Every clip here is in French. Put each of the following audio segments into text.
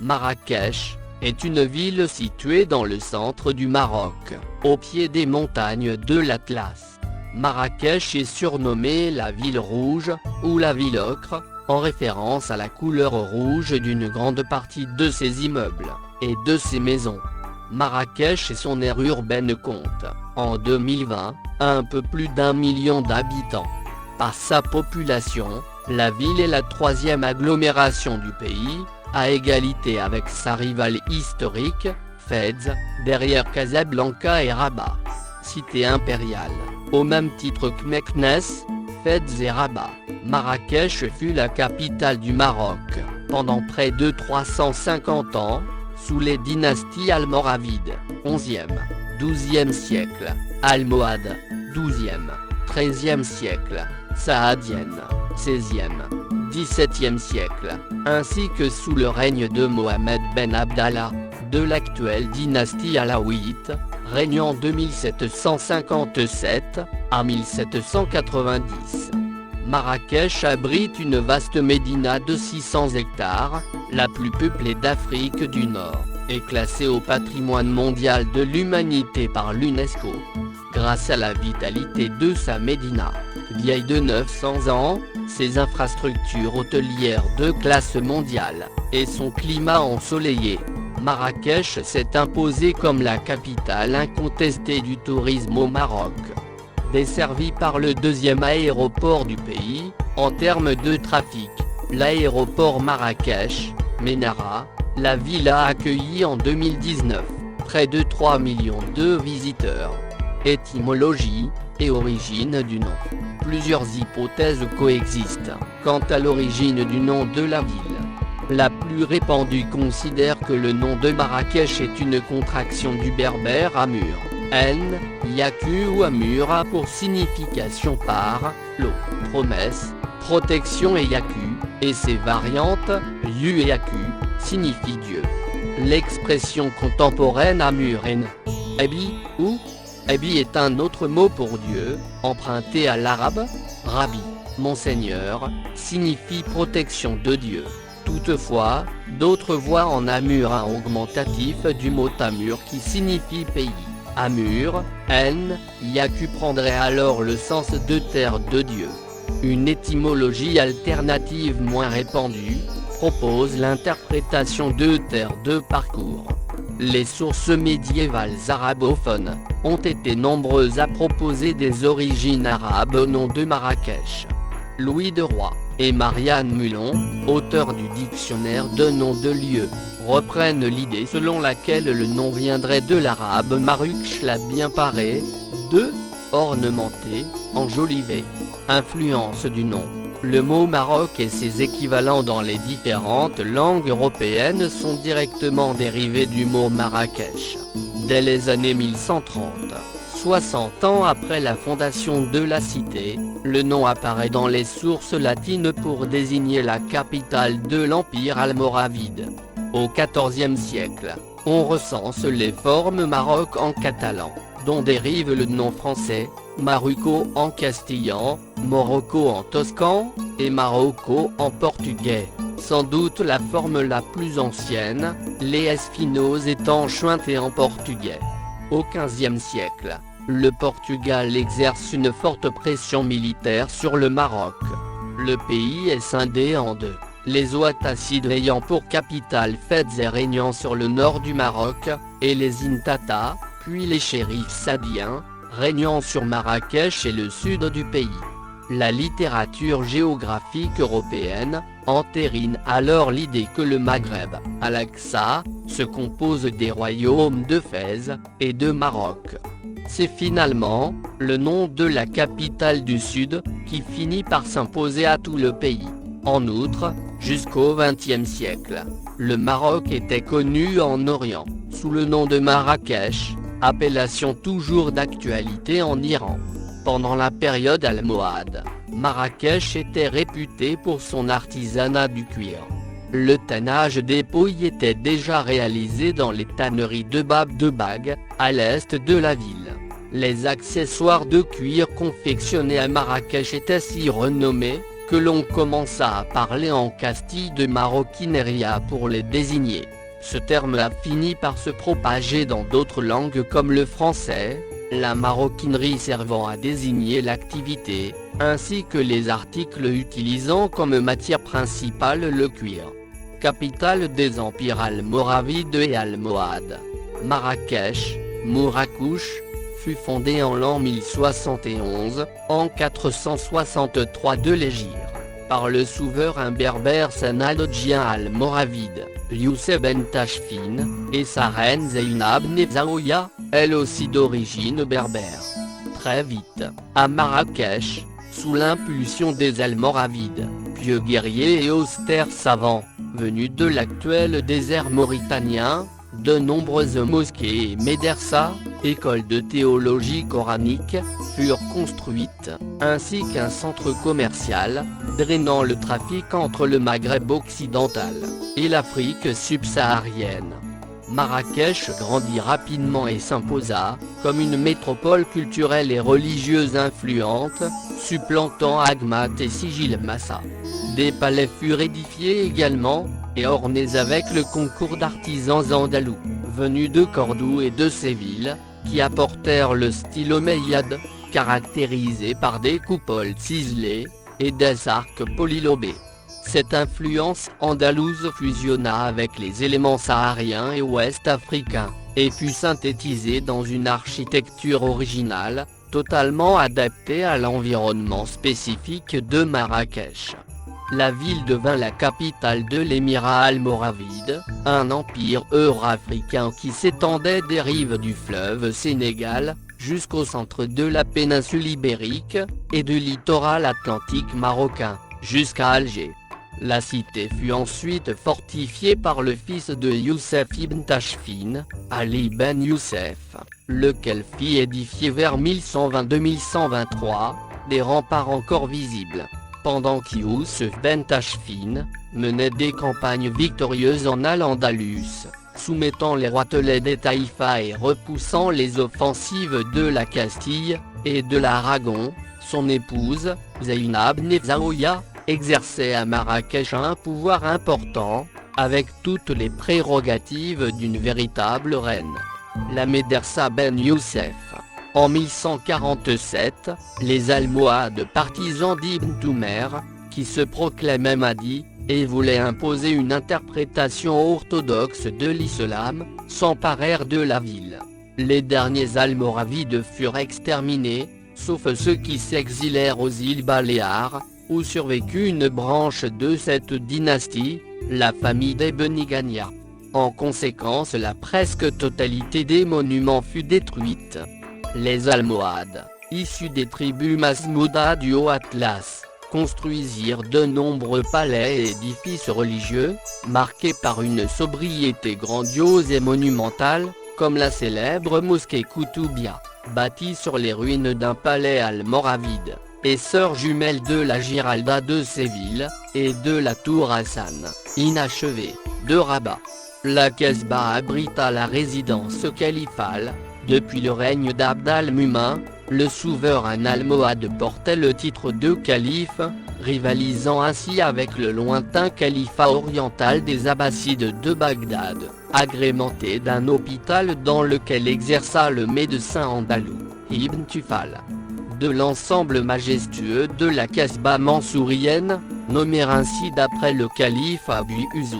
Marrakech est une ville située dans le centre du Maroc, au pied des montagnes de l'Atlas. Marrakech est surnommée la ville rouge, ou la ville ocre, en référence à la couleur rouge d'une grande partie de ses immeubles, et de ses maisons. Marrakech et son aire urbaine comptent, en 2020, un peu plus d'1 million d'habitants. Par sa population, la ville est la troisième agglomération du pays, à égalité avec sa rivale historique, Fès, derrière Casablanca et Rabat. Cité impériale, au même titre que Meknès, Fès et Rabat, Marrakech fut la capitale du Maroc, pendant près de 350 ans, sous les dynasties almoravides, 11e, 12e siècle, almohade, 12e, 13e siècle, saadienne, 16e, 17e siècle, ainsi que sous le règne de Mohamed Ben Abdallah, de l'actuelle dynastie alaouite, régnant de 1757 à 1790. Marrakech abrite une vaste médina de 600 hectares, la plus peuplée d'Afrique du Nord, et classée au patrimoine mondial de l'humanité par l'UNESCO. Grâce à la vitalité de sa médina, vieille de 900 ans, ses infrastructures hôtelières de classe mondiale, et son climat ensoleillé, Marrakech s'est imposée comme la capitale incontestée du tourisme au Maroc. Desservie par le deuxième aéroport du pays, en termes de trafic, l'aéroport Marrakech-Ménara, la ville a accueilli en 2019, près de 3 millions de visiteurs. Étymologie et origine du nom. Plusieurs hypothèses coexistent quant à l'origine du nom de la ville. La plus répandue considère que le nom de Marrakech est une contraction du berbère Amur, N, Yaku ou Amur a pour signification par, l'eau, promesse, protection et Yaku, et ses variantes, Yu et Yaku, signifient Dieu. L'expression contemporaine Amur N, Ebi, ou Ebi est un autre mot pour Dieu, emprunté à l'arabe, Rabbi, Monseigneur, signifie protection de Dieu. Toutefois, d'autres voient en Amur un augmentatif du mot Amur qui signifie pays. Amur, N, Yaku prendrait alors le sens de terre de Dieu. Une étymologie alternative moins répandue, propose l'interprétation de terre de parcours. Les sources médiévales arabophones, ont été nombreuses à proposer des origines arabes au nom de Marrakech. Louis de Roy et Marianne Mulon, auteurs du dictionnaire de noms de lieux, reprennent l'idée selon laquelle le nom viendrait de l'arabe Marukh la bien paré, de, ornementé, enjolivé. Influence du nom. Le mot Maroc et ses équivalents dans les différentes langues européennes sont directement dérivés du mot Marrakech. Dès les années 1130, 60 ans après la fondation de la cité, le nom apparaît dans les sources latines pour désigner la capitale de l'Empire almoravide. Au XIVe siècle, on recense les formes Maroc en catalan, dont dérive le nom français, Maruco en castillan, Morocco en toscan, et Marocco en portugais. Sans doute la forme la plus ancienne, les S finaux étant jointés en portugais. Au XVe siècle, le Portugal exerce une forte pression militaire sur le Maroc. Le pays est scindé en deux, les Ouattacides ayant pour capitale Fès et régnant sur le nord du Maroc, et les Intata, puis les shérifs saadiens, régnant sur Marrakech et le sud du pays. La littérature géographique européenne entérine alors l'idée que le Maghreb, Al-Aqsa, se compose des royaumes de Fès et de Maroc. C'est finalement le nom de la capitale du Sud qui finit par s'imposer à tout le pays. En outre, jusqu'au XXe siècle, le Maroc était connu en Orient, sous le nom de Marrakech, appellation toujours d'actualité en Iran. Pendant la période almohade, Marrakech était réputé pour son artisanat du cuir. Le tannage des peaux y était déjà réalisé dans les tanneries de Bab de Bag, à l'est de la ville. Les accessoires de cuir confectionnés à Marrakech étaient si renommés, que l'on commença à parler en Castille de maroquineria pour les désigner. Ce terme a fini par se propager dans d'autres langues comme le français, la maroquinerie servant à désigner l'activité, ainsi que les articles utilisant comme matière principale le cuir. Capitale des empires almoravides et almohades, Marrakech, Mourrakouche, fut fondée en l'an 1071, en 463 de l'Hégire, par le souverain berbère sanadodjien almoravide, Youssef ben Tachfine, et sa reine Zeynab Nezaouia, elle aussi d'origine berbère. Très vite, à Marrakech, sous l'impulsion des Almoravides, pieux guerriers et austères savants, venus de l'actuel désert mauritanien, de nombreuses mosquées et médersas, écoles de théologie coranique, furent construites, ainsi qu'un centre commercial, drainant le trafic entre le Maghreb occidental et l'Afrique subsaharienne. Marrakech grandit rapidement et s'imposa, comme une métropole culturelle et religieuse influente, supplantant Agmat et Sigil Massa. Des palais furent édifiés également, et ornés avec le concours d'artisans andalous, venus de Cordoue et de Séville, qui apportèrent le style omeyyade, caractérisé par des coupoles ciselées, et des arcs polylobés. Cette influence andalouse fusionna avec les éléments sahariens et ouest-africains, et fut synthétisée dans une architecture originale, totalement adaptée à l'environnement spécifique de Marrakech. La ville devint la capitale de l'émirat almoravide, un empire euro-africain qui s'étendait des rives du fleuve Sénégal, jusqu'au centre de la péninsule ibérique, et du littoral atlantique marocain, jusqu'à Alger. La cité fut ensuite fortifiée par le fils de Youssef ibn Tachfine, Ali ben Youssef, lequel fit édifier vers 1122-1123, des remparts encore visibles, pendant qu'Youssef ben Tachfine menait des campagnes victorieuses en Al-Andalus, soumettant les roitelets des Taïfa et repoussant les offensives de la Castille, et de l'Aragon. Son épouse, Zeynab Nezaouia, exerçait à Marrakech un pouvoir important, avec toutes les prérogatives d'une véritable reine. La médersa ben Youssef. En 1147, les Almohades partisans d'Ibn Toumer, qui se proclamaient Mahdi, et voulaient imposer une interprétation orthodoxe de l'islam, s'emparèrent de la ville. Les derniers Almoravides furent exterminés, sauf ceux qui s'exilèrent aux îles Baléares, où survécut une branche de cette dynastie, la famille des Beni Ghania. En conséquence, la presque totalité des monuments fut détruite. Les Almohades, issus des tribus Masmouda du Haut-Atlas, construisirent de nombreux palais et édifices religieux, marqués par une sobriété grandiose et monumentale, comme la célèbre mosquée Koutoubia, bâtie sur les ruines d'un palais almoravide, et sœur jumelle de la Giralda de Séville, et de la tour Hassan, inachevée, de Rabat. La Casbah abrita la résidence califale. Depuis le règne d'Abd al-Mumin, le souverain almohade portait le titre de calife, rivalisant ainsi avec le lointain califat oriental des Abbassides de Bagdad, agrémenté d'un hôpital dans lequel exerça le médecin andalou, Ibn Tufal. De l'ensemble majestueux de la Casbah mansourienne, nommé ainsi d'après le calife Abu Yusuf,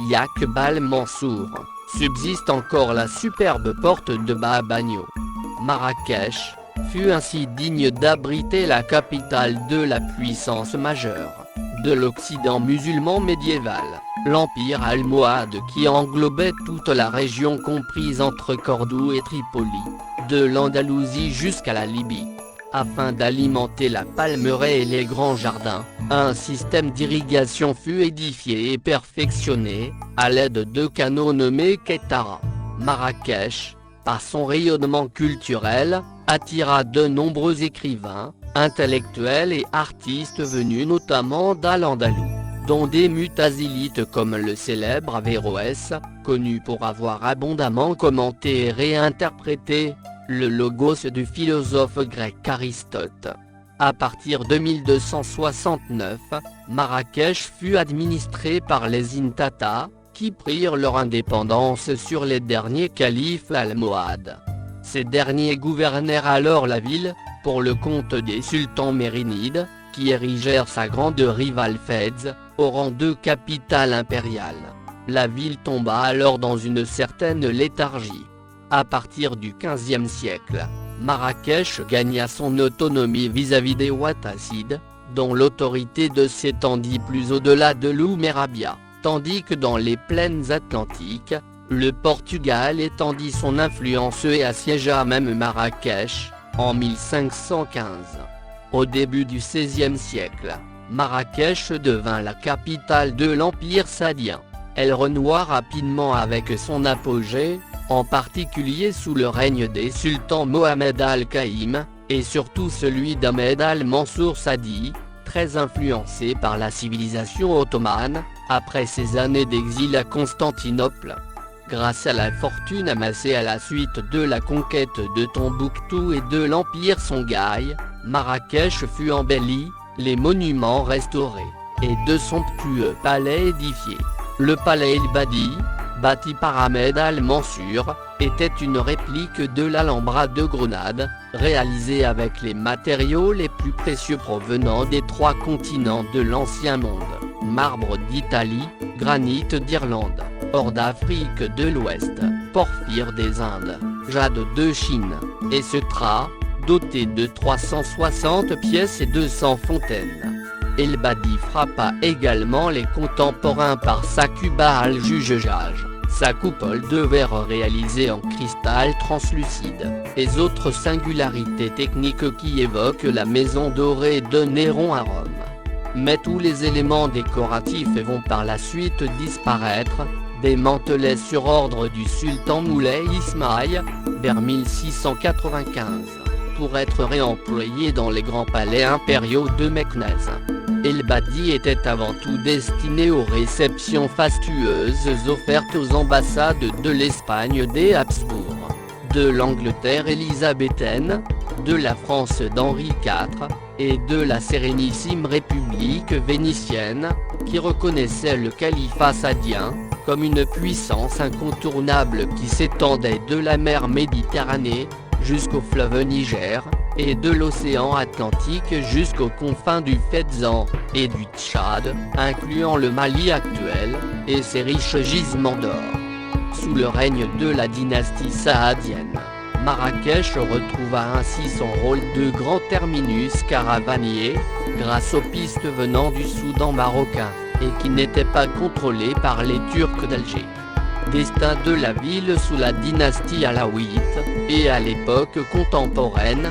Yaqub al-Mansour, subsiste encore la superbe porte de Baabagno. Marrakech fut ainsi digne d'abriter la capitale de la puissance majeure de l'Occident musulman médiéval, l'empire almohade qui englobait toute la région comprise entre Cordoue et Tripoli, de l'Andalousie jusqu'à la Libye. Afin d'alimenter la palmeraie et les grands jardins, un système d'irrigation fut édifié et perfectionné, à l'aide de canaux nommés Kettara. Marrakech, par son rayonnement culturel, attira de nombreux écrivains, intellectuels et artistes venus notamment d'Al-Andalou, dont des mutazilites comme le célèbre Averroès, connu pour avoir abondamment commenté et réinterprété le logos du philosophe grec Aristote. À partir de 1269, Marrakech fut administrée par les Intata, qui prirent leur indépendance sur les derniers califes almohades. Ces derniers gouvernèrent alors la ville, pour le compte des sultans mérinides, qui érigèrent sa grande rivale Fès, au rang de capitale impériale. La ville tomba alors dans une certaine léthargie. À partir du XVe siècle, Marrakech gagna son autonomie vis-à-vis des Ouattacides, dont l'autorité s'étendit plus au-delà de l'Oumerabia, tandis que dans les plaines atlantiques, le Portugal étendit son influence et assiégea même Marrakech, en 1515. Au début du XVIe siècle, Marrakech devint la capitale de l'Empire saadien. Elle renoua rapidement avec son apogée, en particulier sous le règne des sultans Mohamed al-Qaïm, et surtout celui d'Ahmed al-Mansour Sadi, très influencé par la civilisation ottomane, après ses années d'exil à Constantinople. Grâce à la fortune amassée à la suite de la conquête de Tombouctou et de l'Empire Songhai, Marrakech fut embellie, les monuments restaurés, et de somptueux palais édifiés. Le palais El Badi, bâti par Ahmed al-Mansour, était une réplique de l'Alhambra de Grenade, réalisée avec les matériaux les plus précieux provenant des 3 continents de l'ancien monde: marbre d'Italie, granit d'Irlande, or d'Afrique de l'Ouest, porphyre des Indes, jade de Chine, et Cetra, doté de 360 pièces et 200 fontaines. El Badi frappa également les contemporains par sa cuba al-Jujaj, sa coupole de verre réalisée en cristal translucide, et autres singularités techniques qui évoquent la maison dorée de Néron à Rome. Mais tous les éléments décoratifs vont par la suite disparaître, démantelés sur ordre du sultan Moulay Ismaïl, vers 1695, pour être réemployés dans les grands palais impériaux de Meknès. El Badi était avant tout destiné aux réceptions fastueuses offertes aux ambassades de l'Espagne des Habsbourg, de l'Angleterre élisabéthaine, de la France d'Henri IV, et de la sérénissime République vénitienne, qui reconnaissait le califat saadien comme une puissance incontournable qui s'étendait de la mer Méditerranée jusqu'au fleuve Niger, et de l'océan Atlantique jusqu'aux confins du Fezzan et du Tchad, incluant le Mali actuel, et ses riches gisements d'or. Sous le règne de la dynastie saadienne, Marrakech retrouva ainsi son rôle de grand terminus caravanier, grâce aux pistes venant du Soudan marocain, et qui n'étaient pas contrôlées par les Turcs d'Alger. Destin de la ville sous la dynastie alaouite, et à l'époque contemporaine.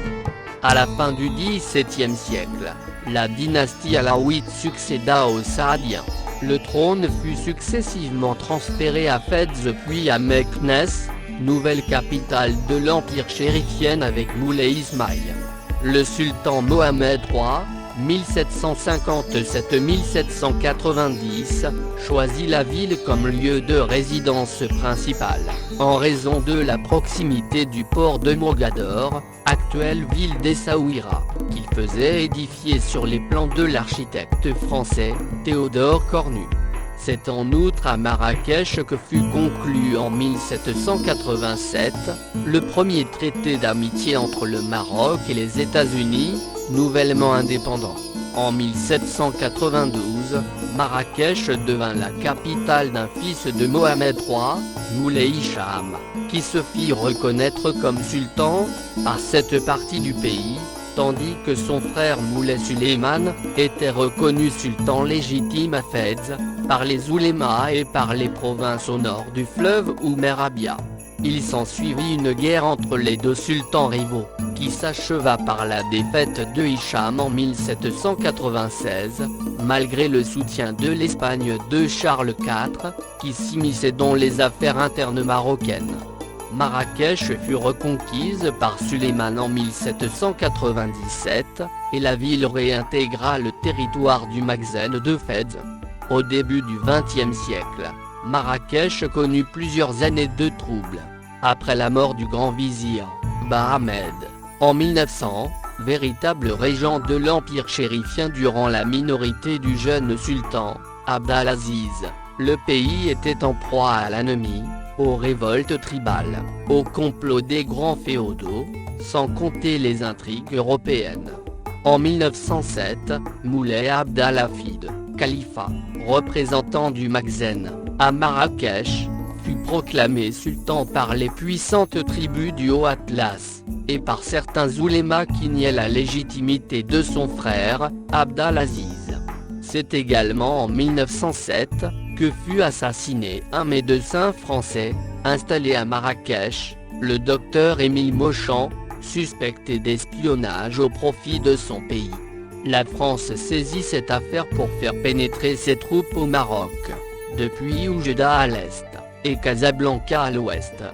À la fin du XVIIe siècle, la dynastie alaouite succéda aux Saadiens. Le trône fut successivement transféré à Fès puis à Meknès, nouvelle capitale de l'empire chérifien avec Moulay Ismaïl. Le sultan Mohamed III, 1757-1790, choisit la ville comme lieu de résidence principale, en raison de la proximité du port de Mogador, actuelle ville d'Essaouira, qu'il faisait édifier sur les plans de l'architecte français, Théodore Cornu. C'est en outre à Marrakech que fut conclu en 1787, le premier traité d'amitié entre le Maroc et les États-Unis, nouvellement indépendants. En 1792, Marrakech devint la capitale d'un fils de Mohamed III, Moulay Hicham, qui se fit reconnaître comme sultan par cette partie du pays, tandis que son frère Moulay Suleiman était reconnu sultan légitime à Fès, par les oulémas et par les provinces au nord du fleuve Oumerabia. Il s'ensuivit une guerre entre les 2 sultans rivaux, qui s'acheva par la défaite de Hicham en 1796, malgré le soutien de l'Espagne de Charles IV, qui s'immisçait dans les affaires internes marocaines. Marrakech fut reconquise par Suleiman en 1797, et la ville réintégra le territoire du Makhzen de Fès. Au début du XXe siècle, Marrakech connut plusieurs années de troubles. Après la mort du grand vizir, Bahamed, en 1900, véritable régent de l'empire chérifien durant la minorité du jeune sultan, Abdelaziz, le pays était en proie à l'anomie, aux révoltes tribales, au complot des grands féodaux, sans compter les intrigues européennes. En 1907, Moulay Abdelhafid, Khalifa, représentant du Makhzen, à Marrakech, fut proclamé sultan par les puissantes tribus du Haut Atlas, et par certains oulémas qui niaient la légitimité de son frère, Abdelaziz. C'est également en 1907, que fut assassiné un médecin français, installé à Marrakech, le docteur Émile Mauchamp, suspecté d'espionnage au profit de son pays. La France saisit cette affaire pour faire pénétrer ses troupes au Maroc, depuis Oujda à l'est, et Casablanca à l'ouest.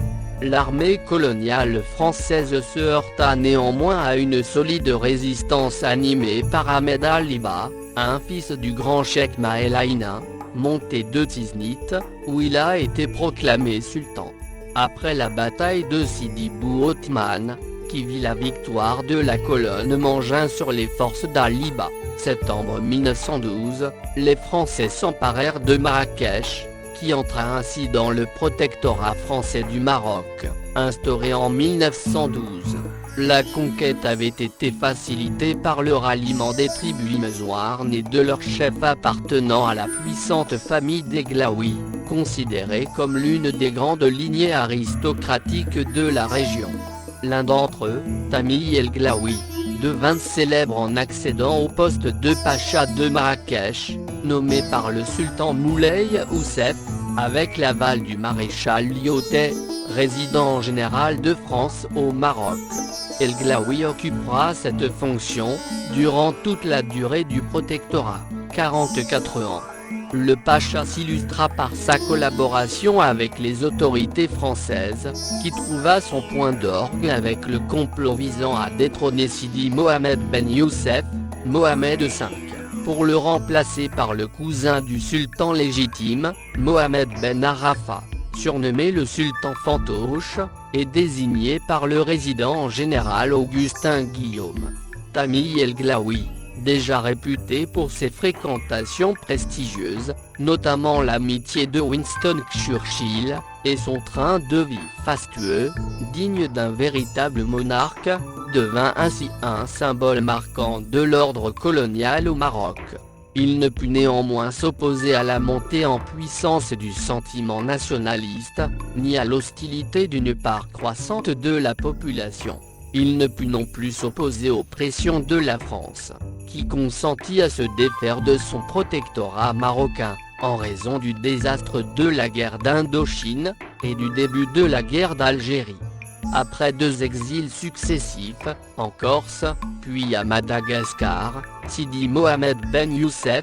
L'armée coloniale française se heurta néanmoins à une solide résistance animée par Ahmed Aliba, un fils du grand cheikh Maël Aïna, monté de Tiznit, où il a été proclamé sultan. Après la bataille de Sidi Bou Othman, qui vit la victoire de la colonne Mangin sur les forces d'Aliba, septembre 1912, les Français s'emparèrent de Marrakech, qui entra ainsi dans le protectorat français du Maroc, instauré en 1912. La conquête avait été facilitée par le ralliement des tribus imezoarnes et de leurs chefs appartenant à la puissante famille des Glaouis, considérée comme l'une des grandes lignées aristocratiques de la région. L'un d'entre eux, Tamil El Glaoui, devint célèbre en accédant au poste de pacha de Marrakech, nommé par le sultan Moulay Oussef, avec l'aval du maréchal Lyautey, résident général de France au Maroc. El Glaoui occupera cette fonction, durant toute la durée du protectorat, 44 ans. Le pacha s'illustra par sa collaboration avec les autorités françaises, qui trouva son point d'orgue avec le complot visant à détrôner Sidi Mohamed Ben Youssef, Mohamed V, pour le remplacer par le cousin du sultan légitime, Mohamed Ben Arafa, surnommé le sultan fantoche, et désigné par le résident général Augustin Guillaume. Tamil El Glaoui, déjà réputé pour ses fréquentations prestigieuses, notamment l'amitié de Winston Churchill, et son train de vie fastueux, digne d'un véritable monarque, devint ainsi un symbole marquant de l'ordre colonial au Maroc. Il ne put néanmoins s'opposer à la montée en puissance du sentiment nationaliste, ni à l'hostilité d'une part croissante de la population. Il ne put non plus s'opposer aux pressions de la France, qui consentit à se défaire de son protectorat marocain, en raison du désastre de la guerre d'Indochine, et du début de la guerre d'Algérie. Après 2 exils successifs, en Corse, puis à Madagascar, Sidi Mohamed Ben Youssef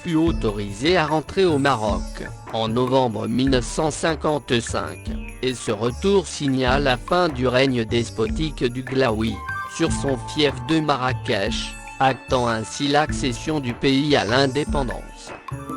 fut autorisé à rentrer au Maroc, en novembre 1955, et ce retour signa la fin du règne despotique du Glaoui, sur son fief de Marrakech, actant ainsi l'accession du pays à l'indépendance.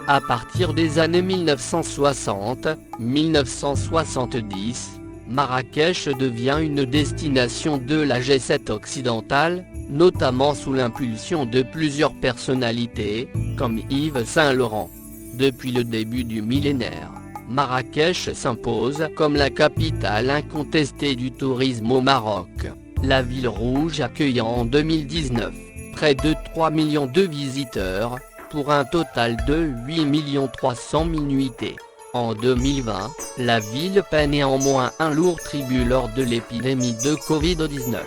À partir des années 1960-1970, Marrakech devient une destination de la G7 occidentale, notamment sous l'impulsion de plusieurs personnalités, comme Yves Saint-Laurent. Depuis le début du millénaire, Marrakech s'impose comme la capitale incontestée du tourisme au Maroc, la ville rouge accueillant en 2019, près de 3 millions de visiteurs, pour un total de 8 300 000 nuitées. En 2020, la ville paie néanmoins un lourd tribut lors de l'épidémie de Covid-19.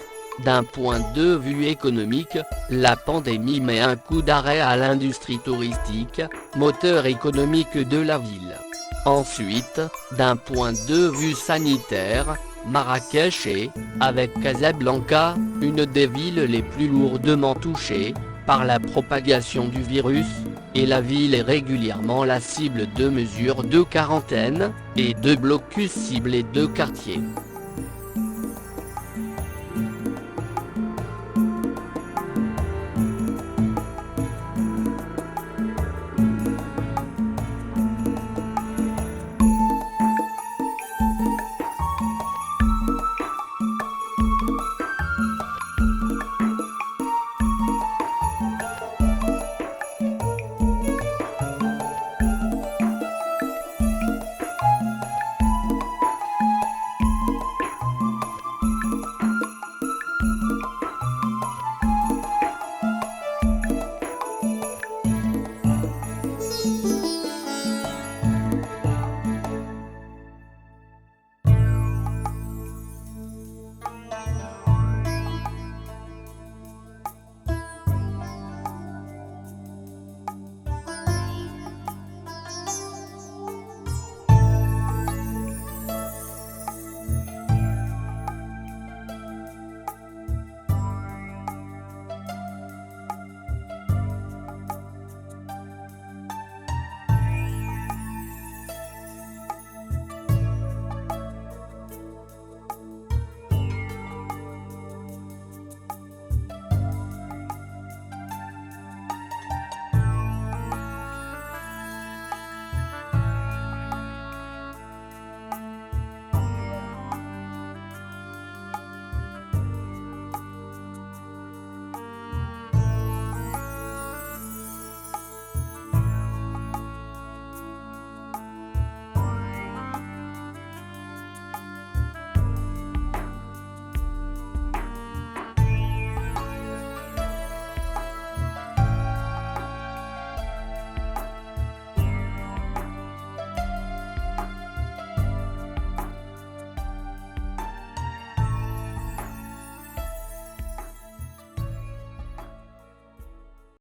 D'un point de vue économique, la pandémie met un coup d'arrêt à l'industrie touristique, moteur économique de la ville. Ensuite, d'un point de vue sanitaire, Marrakech est, avec Casablanca, une des villes les plus lourdement touchées par la propagation du virus, et la ville est régulièrement la cible de mesures de quarantaine, et de blocus ciblés de quartiers.